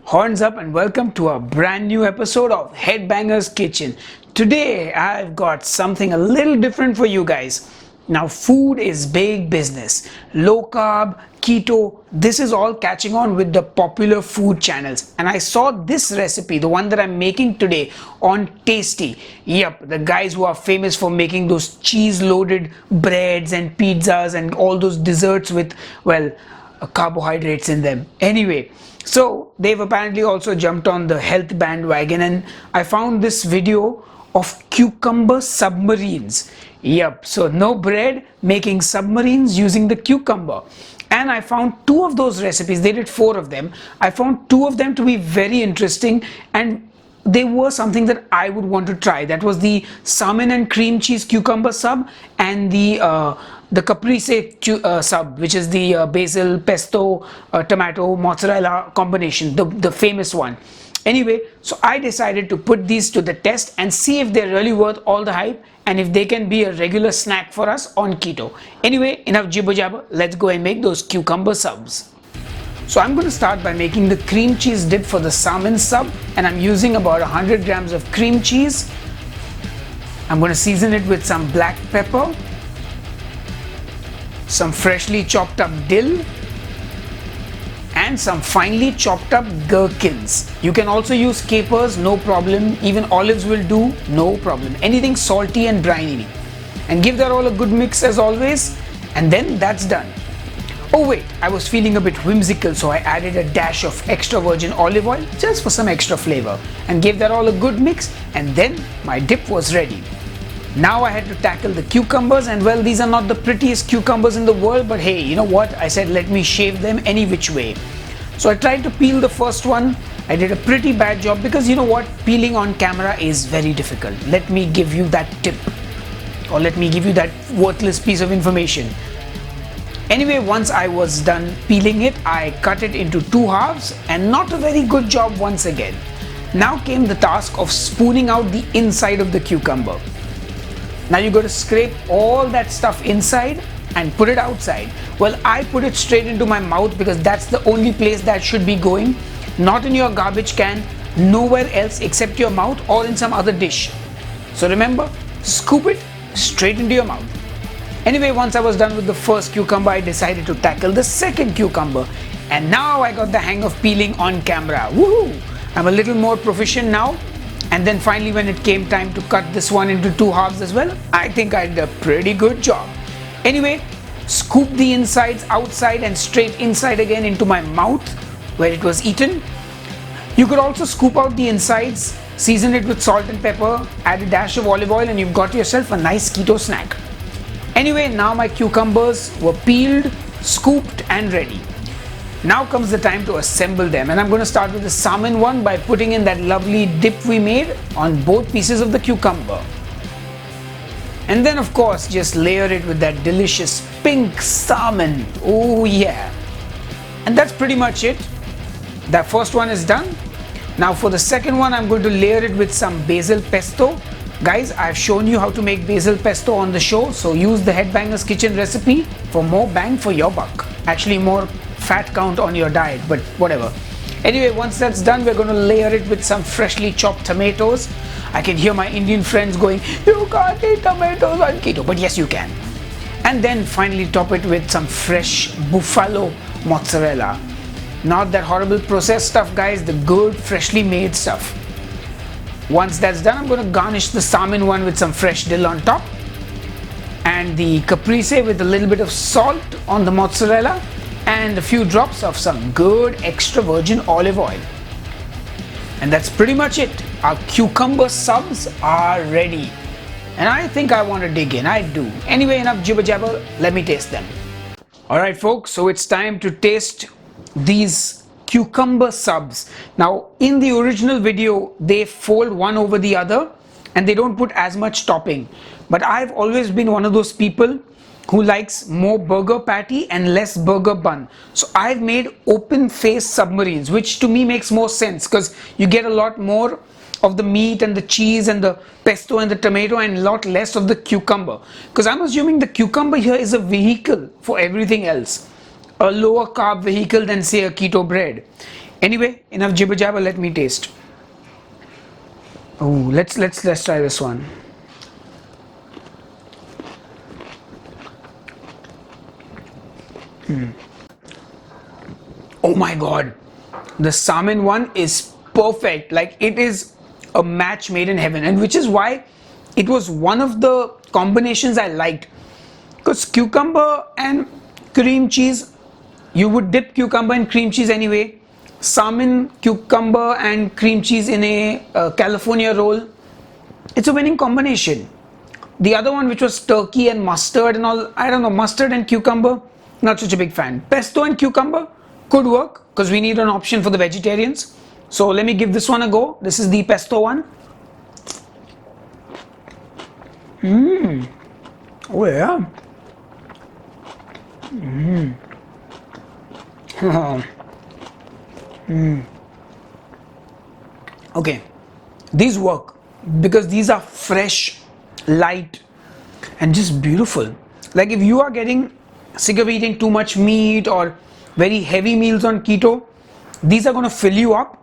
Horns up and welcome to a brand new episode of Headbanger's Kitchen. Today I've got something a little different for you guys. Now food is big business. Low carb, keto, this is all catching on with the popular food channels. And I saw this recipe, the one that I'm making today, on Tasty. Yep, the guys who are famous for making those cheese loaded breads and pizzas and all those desserts with, well, carbohydrates in them. Anyway, so they've apparently also jumped on the health bandwagon, and I found this video of cucumber submarines. Yep, so no bread, making submarines using the cucumber. And I found two of those recipes. They did 4 of them. I found 2 of them to be very interesting, and they were something that I would want to try. That was the salmon and cream cheese cucumber sub and the Caprese sub, which is the basil pesto tomato mozzarella combination, the famous one. Anyway, so I decided to put these to the test and see if they're really worth all the hype and if they can be a regular snack for us on keto. Anyway, enough jibber jabber, let's go and make those cucumber subs. So I'm going to start by making the cream cheese dip for the salmon sub, and I'm using about 100 grams of cream cheese. I'm going to season it with some black pepper, some freshly chopped up dill, and some finely chopped up gherkins. You can also use capers, no problem. Even olives will do, no problem. Anything salty and briny. And give that all a good mix as always, and then that's done. Oh wait, I was feeling a bit whimsical, so I added a dash of extra virgin olive oil just for some extra flavor and gave that all a good mix, and then my dip was ready. Now I had to tackle the cucumbers, and well, these are not the prettiest cucumbers in the world, but hey, you know what? I said let me shave them any which way. So I tried to peel the first one. I did a pretty bad job because you know what? Peeling on camera is very difficult. Let me give you that tip, or let me give you that worthless piece of information. Anyway, once I was done peeling it, I cut it into 2 halves, and not a very good job once again. Now came the task of spooning out the inside of the cucumber. Now you got to scrape all that stuff inside and put it outside. Well, I put it straight into my mouth because that's the only place that should be going. Not in your garbage can, nowhere else except your mouth or in some other dish. So remember, scoop it straight into your mouth. Anyway, once I was done with the first cucumber, I decided to tackle the second cucumber. And now I got the hang of peeling on camera. Woohoo! I'm a little more proficient now. And then finally, when it came time to cut this one into 2 halves as well, I think I did a pretty good job. Anyway, scoop the insides outside and straight inside again into my mouth where it was eaten. You could also scoop out the insides, season it with salt and pepper, add a dash of olive oil, and you've got yourself a nice keto snack. Anyway, now my cucumbers were peeled, scooped, and ready. Now comes the time to assemble them, and I'm going to start with the salmon one by putting in that lovely dip we made on both pieces of the cucumber. And then of course just layer it with that delicious pink salmon. Oh yeah. And that's pretty much it. That first one is done. Now for the second one, I'm going to layer it with some basil pesto. Guys, I've shown you how to make basil pesto on the show, so use the Headbanger's Kitchen recipe for more bang for your buck. Actually more fat count on your diet, but whatever. Anyway, once that's done, we're going to layer it with some freshly chopped tomatoes. I can hear my Indian friends going, you can't eat tomatoes on keto, but yes you can. And then finally top it with some fresh buffalo mozzarella. Not that horrible processed stuff, guys, the good freshly made stuff. Once that's done, I'm going to garnish the salmon one with some fresh dill on top, and the caprese with a little bit of salt on the mozzarella, and a few drops of some good extra virgin olive oil. And that's pretty much it. Our cucumber subs are ready. And I think I want to dig in. I do. Anyway, enough jibber jabber. Let me taste them. Alright folks, so it's time to taste these cucumber subs. Now in the original video, they fold one over the other and they don't put as much topping. But I've always been one of those people who likes more burger patty and less burger bun. So I've made open face submarines, which to me makes more sense because you get a lot more of the meat and the cheese and the pesto and the tomato and a lot less of the cucumber. Because I'm assuming the cucumber here is a vehicle for everything else. A lower carb vehicle than say a keto bread. Anyway, enough jibber jabber, let me taste. Oh, let's try this one. Oh my god, the salmon one is perfect. Like, it is a match made in heaven, and which is why it was one of the combinations I liked, because cucumber and cream cheese, you would dip cucumber and cream cheese anyway. Salmon, cucumber and cream cheese in a California roll, it's a winning combination. The other one, which was turkey and mustard and all, I don't know, mustard and cucumber, not such a big fan. Pesto and cucumber could work, because we need an option for the vegetarians. So let me give this one a go. This is the pesto one. Oh yeah. Okay, these work because these are fresh, light, and just beautiful. Like, if you are getting sick of eating too much meat or very heavy meals on keto, these are going to fill you up,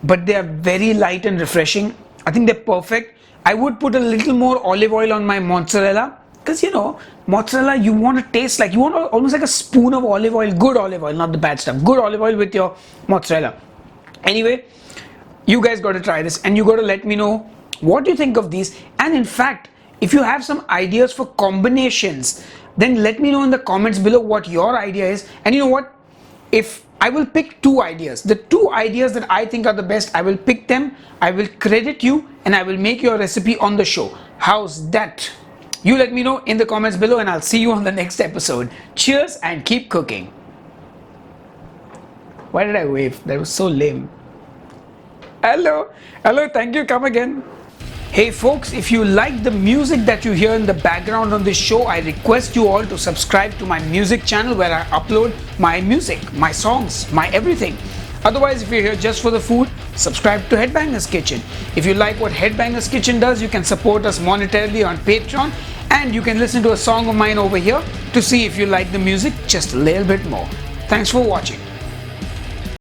but they are very light and refreshing. I think they're perfect. I would put a little more olive oil on my mozzarella, because you know, mozzarella, you want to taste like, you want almost like a spoon of olive oil, good olive oil, not the bad stuff, good olive oil with your mozzarella. Anyway, you guys got to try this, and you got to let me know what you think of these. And in fact, if you have some ideas for combinations, then let me know in the comments below what your idea is. And you know what, if I will pick 2 ideas, the 2 ideas that I think are the best, I will pick them, I will credit you, and I will make your recipe on the show. How's that? You let me know in the comments below, and I'll see you on the next episode. Cheers and keep cooking. Why did I wave? That was so lame. Hello, thank you, come again. Hey folks, if you like the music that you hear in the background on this show, I request you all to subscribe to my music channel, where I upload my music, my songs, my everything. Otherwise, if you're here just for the food, subscribe to Headbanger's Kitchen. If you like what Headbanger's Kitchen does, you can support us monetarily on Patreon, and you can listen to a song of mine over here to see if you like the music just a little bit more. Thanks for watching.